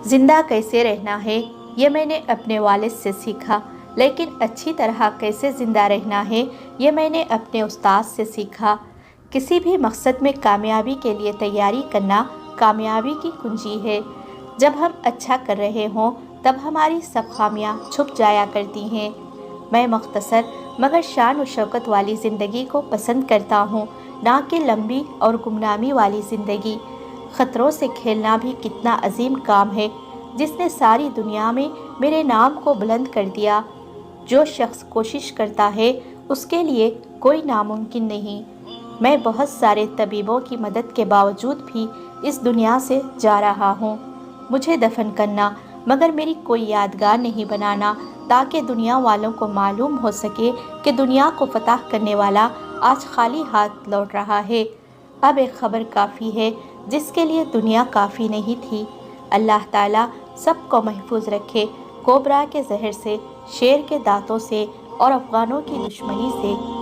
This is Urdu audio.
زندہ کیسے رہنا ہے یہ میں نے اپنے والد سے سیکھا، لیکن اچھی طرح کیسے زندہ رہنا ہے یہ میں نے اپنے استاد سے سیکھا۔ کسی بھی مقصد میں کامیابی کے لیے تیاری کرنا کامیابی کی کنجی ہے۔ جب ہم اچھا کر رہے ہوں تب ہماری سب خامیاں چھپ جایا کرتی ہیں۔ میں مختصر مگر شان و شوکت والی زندگی کو پسند کرتا ہوں، نہ کہ لمبی اور گمنامی والی زندگی۔ خطروں سے کھیلنا بھی کتنا عظیم کام ہے، جس نے ساری دنیا میں میرے نام کو بلند کر دیا۔ جو شخص کوشش کرتا ہے اس کے لیے کوئی ناممکن نہیں۔ میں بہت سارے طبیبوں کی مدد کے باوجود بھی اس دنیا سے جا رہا ہوں۔ مجھے دفن کرنا مگر میری کوئی یادگار نہیں بنانا، تاکہ دنیا والوں کو معلوم ہو سکے کہ دنیا کو فتح کرنے والا آج خالی ہاتھ لوٹ رہا ہے۔ اب ایک خبر کافی ہے جس کے لیے دنیا کافی نہیں تھی۔ اللہ تعالیٰ سب کو محفوظ رکھے، کوبرا کے زہر سے، شیر کے دانتوں سے اور افغانوں کی دشمنی سے۔